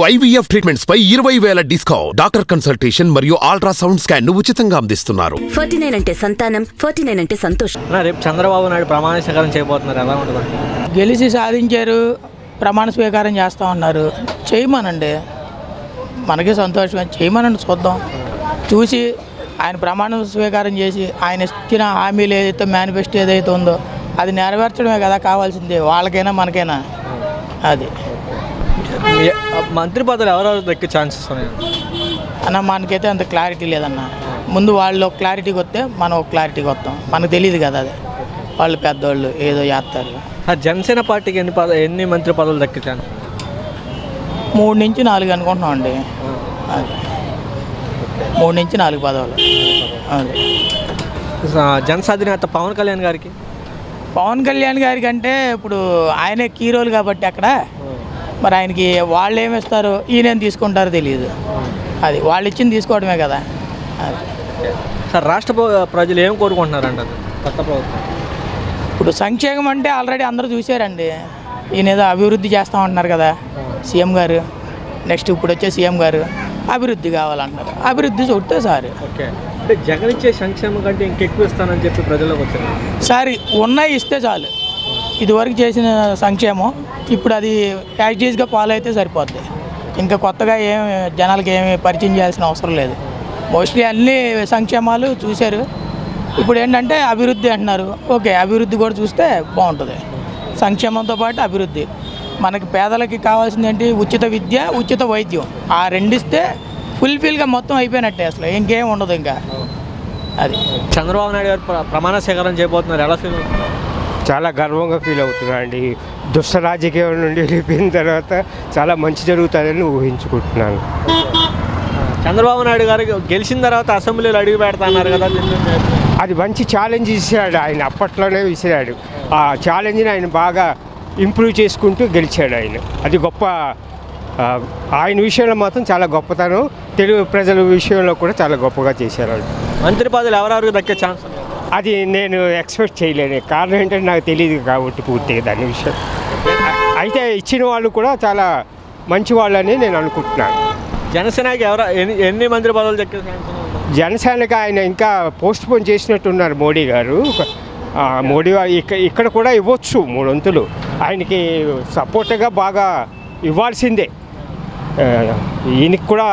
IVF treatments పై 20,000 discount. Doctor consultation మరియు ultrasound scan ను ఉచితంగా అందిస్తున్నారు. 49 అంటే సంతానం, 49 అంటే సంతోషం. రేపు చంద్రబాబు నాయుడు ప్రమాణ స్వీకారం చేయబోతున్నారు, ఎలా ఉంటుంది? గెలిచి సాధించారు, ప్రమాణ స్వీకారం చేస్తా ఉన్నారు. చేయమనండి, మనకి సంతోషమే. చేయమనండి, చూద్దాం. చూసి ఆయన ప్రమాణ స్వీకారం చేసి ఆయన ఇచ్చిన హామీలు ఏదైతే మేనిఫెస్టో ఏదైతే ఉందో అది నెరవేర్చడమే కదా కావాల్సింది, వాళ్ళకైనా మనకైనా. అది మంత్రి పదవులు ఎవరెవరు దక్కే ఛాన్సెస్ ఉన్నాయి అన్న, మనకైతే అంత క్లారిటీ లేదన్న. ముందు వాళ్ళు క్లారిటీకి వస్తే మనం ఒక క్లారిటీకి వస్తాం. మనకు తెలియదు కదా, అది వాళ్ళు పెద్దవాళ్ళు ఏదో చేస్తారు. జనసేన పార్టీకి ఎన్ని మంత్రి పదవులు దక్కే ఛాన్స్? 3 నుంచి 4 అనుకుంటున్నాం అండి. అది 3 నుంచి 4 పదవులు. అది జనసాధినేత పవన్ కళ్యాణ్ గారికి అంటే ఇప్పుడు ఆయనే కీ రోల్ కాబట్టి అక్కడ మరి ఆయనకి వాళ్ళు ఏమిస్తారు, ఈయన తీసుకుంటారో తెలియదు. అది వాళ్ళు ఇచ్చింది తీసుకోవడమే కదా. అది సార్, రాష్ట్ర ప్రజలు ఏం కోరుకుంటున్నారంట కొత్త ప్రభుత్వం? ఇప్పుడు సంక్షేమం అంటే ఆల్రెడీ అందరూ చూసారండి. ఈయన ఏదో అభివృద్ధి చేస్తూ ఉంటున్నారు కదా సీఎం గారు. నెక్స్ట్ ఇప్పుడు వచ్చే సీఎం గారు అభివృద్ధి కావాలంటున్నారు. అభివృద్ధి చూస్తే సార్ ఓకే అంటే జగన్ ఇచ్చే సంక్షేమం కంటే ఇంకెక్కువ ఇస్తానని చెప్పి ప్రజలకు వచ్చారు. సార్ ఉన్నాయి ఇస్తే చాలు. ఇదివరకు చేసిన సంక్షేమం ఇప్పుడు అది యాక్టీవ్గా ఫాలో అయితే సరిపోద్ది. ఇంకా కొత్తగా ఏమి జనాలకి ఏమి పరిచయం చేయాల్సిన అవసరం లేదు. మోస్ట్లీ అన్ని సంక్షేమాలు చూశారు. ఇప్పుడు ఏంటంటే అభివృద్ధి అంటున్నారు. ఓకే, అభివృద్ధి కూడా చూస్తే బాగుంటుంది. సంక్షేమంతో పాటు అభివృద్ధి. మనకి పేదలకి కావాల్సింది ఏంటి? ఉచిత విద్య, ఉచిత వైద్యం. ఆ రెండిస్తే ఫుల్ఫిల్గా మొత్తం అయిపోయినట్టే, అసలు ఇంకేం ఉండదు. ఇంకా అది చంద్రబాబు నాయుడు గారు ప్రమాణ స్వీకారం చేయబోతున్నారు, ఎలా ఫీల్ అవుతుంది? చాలా గర్వంగా ఫీల్ అవుతున్నా అండి. దుష్ట రాజకీయం నుండి వెళ్ళిపోయిన తర్వాత చాలా మంచి జరుగుతుందని ఊహించుకుంటున్నాను. చంద్రబాబు నాయుడు గారు గెలిచిన తర్వాత అసెంబ్లీలో అడుగు పెడతా అన్నారు కదా, అది మంచి ఛాలెంజ్ ఇచ్చాడు ఆయన. అప్పట్లోనే విసిరాడు. ఆ ఛాలెంజ్ని ఆయన బాగా ఇంప్రూవ్ చేసుకుంటూ గెలిచాడు ఆయన. అది గొప్ప. ఆయన విషయంలో మాత్రం చాలా గొప్పతనం. తెలుగు ప్రజల విషయంలో కూడా చాలా గొప్పగా చేశారు. మంత్రి పదవులు ఎవరెవరికి దక్కే ఛాన్స్? అది నేను ఎక్స్పెక్ట్ చేయలేను. కారణం ఏంటంటే నాకు తెలియదు కాబట్టి పూర్తిగా దాని విషయం. అయితే ఇచ్చిన వాళ్ళు కూడా చాలా మంచి వాళ్ళని నేను అనుకుంటున్నాను. జనసేనకి ఎన్ని మంత్రి పదవులు దక్కే ఛాన్స్? జనసేనకి ఆయన ఇంకా పోస్ట్ పోన్ చేసినట్టున్నారు మోడీ గారు. మోడీ ఇక్కడ కూడా ఇవ్వచ్చు 3 వంతులు. ఆయనకి సపోర్ట్గా బాగా ఇవ్వాల్సిందే. ఈయనకి కూడా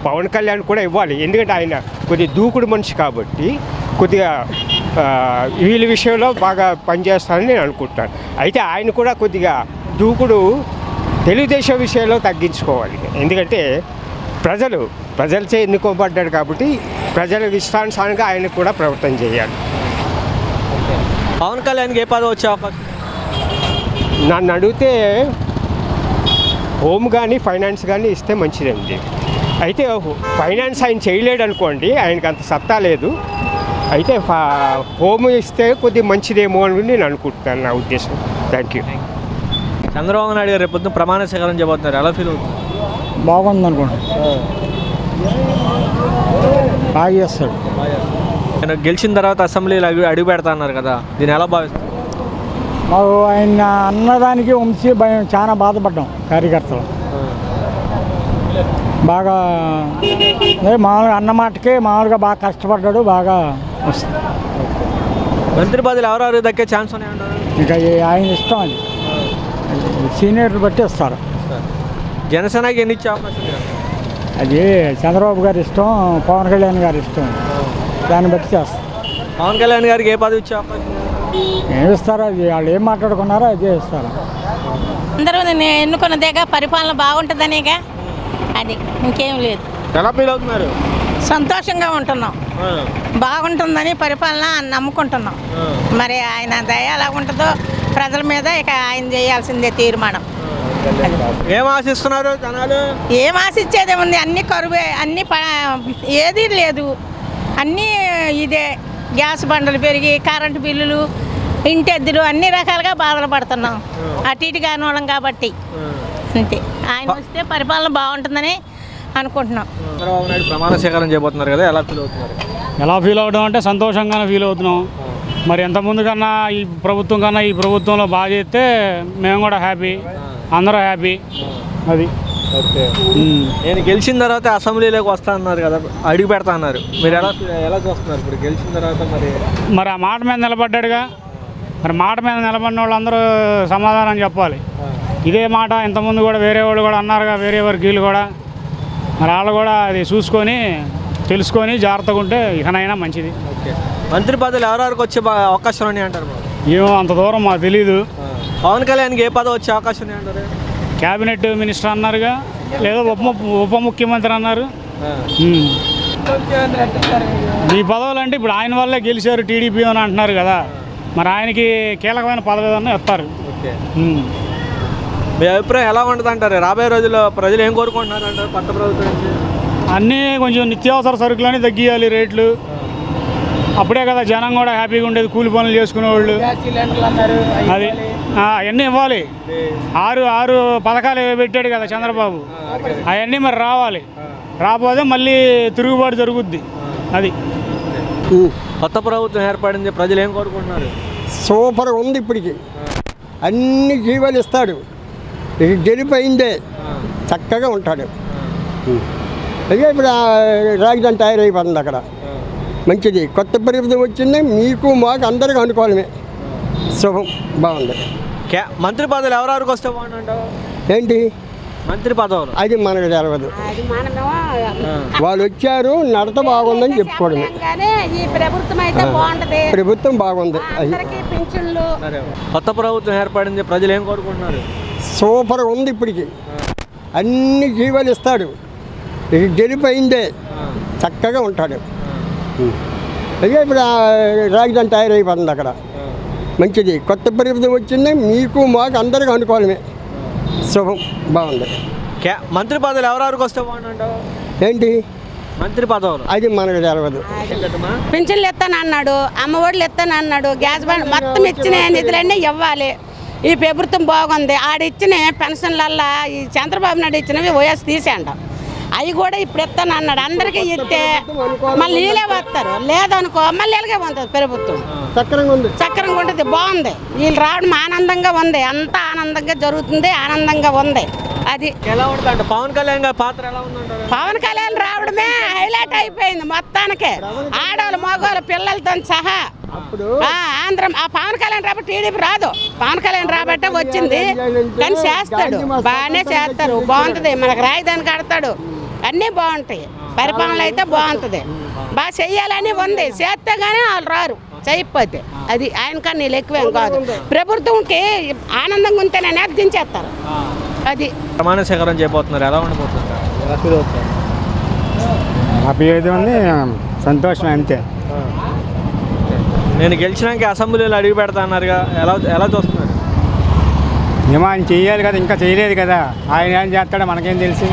పవన్ కళ్యాణ్ కూడా ఇవ్వాలి. ఎందుకంటే ఆయన కొద్దిగా దూకుడు మనిషి కాబట్టి కొద్దిగా వీళ్ళ విషయంలో బాగా పనిచేస్తారని నేను అనుకుంటున్నాను. అయితే ఆయన కూడా కొద్దిగా దూకుడు తెలుగుదేశం విషయంలో తగ్గించుకోవాలి. ఎందుకంటే ప్రజలచే ఎన్నుకోబడ్డాడు కాబట్టి ప్రజల ఇష్టానుసారంగా ఆయన కూడా ప్రవర్తన చేయాలి. పవన్ కళ్యాణ్కి ఏ పదవి వచ్చే అవకాశం? నన్ను అడిగితే హోమ్ కానీ ఫైనాన్స్ కానీ ఇస్తే మంచిదండి. అయితే ఫైనాన్స్ ఆయన చేయలేడు అనుకోండి, ఆయనకి అంత సత్తా లేదు. అయితే హోమ్ ఇస్తే కొద్దిగా మంచిదేమో అని నేను అనుకుంటున్నాను, నా ఉద్దేశం. Thank you. చంద్రబాబు నాయుడు గారు రేపు ప్రమాణ స్వీకారం చేయబోతున్నారు, ఎలా ఫీల్ అవుతుంది? బాగుంది అనుకుంటున్నాను. బాగా చేస్తాడు. ఆయన గెలిచిన తర్వాత అసెంబ్లీలో అడుగు పెడతా అన్నారు కదా, దీన్ని ఎలా భావిస్తారు? మాకు ఆయన అన్నదానికి వంశీ భయం, చాలా బాధపడ్డాం కార్యకర్తలు. బాగా మామూలుగా అన్నమాటకే మామూలుగా బాగా కష్టపడ్డాడు. బాగా వస్తుంది. మంత్రి పదవులు ఎవరెవరు దక్కే ఛాన్స్ ఉన్నాయంటారు? ఇంకా ఆయన ఇష్టం, అది సీనియర్లు బట్టి వస్తారు. జనసేనకి ఎన్ని ఇచ్చే అవకాశం? అది చంద్రబాబు గారి ఇష్టం, పవన్ కళ్యాణ్ గారి ఇష్టం, దాన్ని బట్టి చేస్తారు. పవన్ కళ్యాణ్ గారికి ఏ పదవి ఇచ్చే అవకాశం? ఏమిస్తారో అది వాళ్ళు ఏం మాట్లాడుకున్నారో అదే ఇస్తారు. అందరూ ఎన్నుకున్నదేగా, పరిపాలన బాగుంటుందనేగా, అది ఇంకేం లేదు. ఎలా ఫీల్ అవుతున్నారు? సంతోషంగా ఉంటున్నాం. బాగుంటుందని పరిపాలన నమ్ముకుంటున్నాం. మరి ఆయన దయ ఎలా ఉంటుందో ప్రజల మీద ఇక ఆయన చేయాల్సిందే తీర్మానం. ఏం ఆశిస్తున్నారు జనాలు? ఏం ఆశించేదే ఉంది? అన్ని కరువే, అన్ని ఏది లేదు, అన్నీ ఇదే. గ్యాస్ బండలు పెరిగి, కరెంటు బిల్లులు, ఇంటెద్దులు, అన్ని రకాలుగా బాధలు పడుతున్నాం. అటు ఇటు కాని వాళ్ళం కాబట్టి అంతే. ఆయన వస్తే పరిపాలన బాగుంటుందని అనుకుంటున్నాం. చంద్రబాబు నాయుడు ప్రమాణ స్వీకారం చేయబోతున్నారు కదా, ఎలా ఫీల్ అవుతున్నారు? ఎలా ఫీల్ అవడం అంటే సంతోషంగానే ఫీల్ అవుతున్నాం. మరి ఎంతమంది కన్నా ఈ ప్రభుత్వం కన్నా ఈ ప్రభుత్వంలో బాగా చేస్తే మేము కూడా హ్యాపీ, అందరూ హ్యాపీ. అది ఓకే. నేను గెలిచిన తర్వాత అసెంబ్లీలోకి వస్తా అన్నారు కదా, అడుగు పెడతా అన్నారు. మీరు ఎలా చూస్తున్నారు ఇప్పుడు గెలిచిన తర్వాత? మరి ఆ మాట మీద నిలబడ్డాడుగా, మరి మాట మీద నిలబడిన వాళ్ళందరూ సమాధానం చెప్పాలి. ఇదే మాట ఇంతకుముందు కూడా వేరే వాళ్ళు కూడా అన్నారుగా, వేరే వర్గీయులు కూడా. మరి వాళ్ళు కూడా అది చూసుకొని తెలుసుకొని జాగ్రత్తగా ఉంటే ఇకనైనా మంచిది. ఓకే. మంత్రి పదవులు ఎవరెవరికి వచ్చే అవకాశాలు ఉన్నాయి అంటారు? ఏమో అంత దూరం మాకు తెలీదు. పవన్ కళ్యాణ్కి ఏ పదవి వచ్చే అవకాశం ఉన్నాయి అంటారు? క్యాబినెట్ మినిస్టర్ అన్నారుగా, లేదా ఉప ముఖ్యమంత్రి అన్నారు. ఈ పదవులు అంటే ఇప్పుడు ఆయన వల్లే గెలిచారు టీడీపీ అని అంటున్నారు కదా, మరి ఆయనకి కీలకమైన పదవి ఏదన్నా ఇస్తారు. ఓకే. మీ అభిప్రాయం ఎలా ఉంటుంది అంటారు? రాబోయే రోజుల్లో ప్రజలు ఏం కోరుకుంటున్నారు అంటారు కొత్త ప్రభుత్వం నుంచి? అన్నీ కొంచెం నిత్యావసర సరుకులని తగ్గియాలి రేట్లు, అప్పుడే కదా జనం కూడా హ్యాపీగా ఉండేది. కూలి పనులు చేసుకునేవాళ్ళు అది అవన్నీ ఇవ్వాలి. 6 పథకాలు పెట్టాడు కదా చంద్రబాబు, అవన్నీ మరి రావాలి. రాకపోతే మళ్ళీ తిరుగుబాటు జరుగుద్ది. అది కొత్త ప్రభుత్వం ఏర్పడింది, ప్రజలు ఏం కోరుకుంటున్నారు? సూపర్గా ఉంది. ఇప్పటికి అన్ని జీవాలు ఇస్తాడు. గెలిపోయిందే, చక్కగా ఉంటాడు. అదే ఇప్పుడు రాజధాని తయారైపోతుంది అక్కడ, మంచిది. కొత్త ప్రభుత్వం వచ్చింది, మీకు మాకు అందరికీ అనుకోవడమే. శుభం, బాగుంది. మంత్రి పదవులు ఎవరెవరికి వస్తే బాగుంటావు? ఏంటి మంత్రి పదవులు? అది మనకు తెలవదు. వాళ్ళు వచ్చారు, నడత బాగుందని చెప్పుకోవడమే. ప్రభుత్వం బాగుంది. కొత్త ప్రభుత్వం ఏర్పడింది, ప్రజలు ఏం కోరుకుంటున్నారు? సూపర్గా ఉంది. ఇప్పటికి అన్ని జీవాలు ఇస్తాడు. గెలిపోయిందే, చక్కగా ఉంటాడు. అదే ఇప్పుడు రాజధాని తయారైపోతుంది అక్కడ, మంచిది. కొత్త ప్రభుత్వం వచ్చింది, మీకు మాకు అందరికీ అనుకోవడమే. శుభం, బాగుంది. మంత్రి పదవులు ఎవరెవరికి వస్తే బాగుంటావు? ఏంటి మంత్రి పదవులు? అది మనకు తెలవదు. పింఛన్లు ఇస్తానన్నాడు, అమ్మఒడిలు ఇస్తానన్నాడు, గ్యాస్ బండ్ మొత్తం ఇచ్చిన నిధులన్నీ ఇవ్వాలి. ఈ ప్రభుత్వం బాగుంది. ఆడిచ్చిన పెన్షన్లల్లా ఈ చంద్రబాబు నాయుడు ఇచ్చినవి ఓఎస్ తీసేయండి, అవి కూడా ఇప్పుడు ఇస్తాను అన్నాడు. అందరికీ ఇస్తే మళ్ళీ వీళ్ళే వస్తారు, లేదనుకో మళ్ళీ ఇలాగే ఉంటుంది ప్రభుత్వం. చక్రంగా ఉంటుంది, బాగుంది. వీళ్ళు రావడం ఆనందంగా ఉంది, అంతా ఆనందంగా జరుగుతుంది, ఆనందంగా ఉంది. అది ఎలా ఉంటుంది? పవన్ కళ్యాణ్ గారి పాత్ర ఎలా ఉందంటారు? పవన్ కళ్యాణ్ రావడమే హైలైట్ అయిపోయింది మొత్తానికి. ఆడవాళ్ళు మగవాళ్ళు పిల్లలతో సహా ఆంధ్ర పవన్ కళ్యాణ్ రాబట్టి టీడీపీ రాదు. పవన్ కళ్యాణ్ రాబట్టే వచ్చింది, కానీ చేస్తాడు, బాగానే చేస్తారు, బాగుంటుంది. మనకు రాజధాని కడతాడు, అన్నీ బాగుంటాయి. పరిపాలన అయితే బాగుంటుంది, బాగా చెయ్యాలని ఉంది. చేస్తే కానీ వాళ్ళు రారు, చేయకపోతే. అది ఆయన కానీ నీళ్ళు ఎక్కువేం కాదు. ప్రభుత్వంకి ఆనందంగా ఉంటేనే దించేస్తారు. అది ప్రమాణ స్వీకారం చేయబోతున్నారు, ఎలా ఉండబోతుంది? హ్యాపీ అయితే ఉంది, సంతోషం అంతే. నేను గెలిచినాక అసెంబ్లీలో అడుగు పెడతా అన్నారుగా, ఎలా చూస్తున్నారు? ఏమో ఆయన చెయ్యాలి కదా, ఇంకా చేయలేదు కదా. ఆయన ఏం చేస్తాడో మనకేం తెలుసు.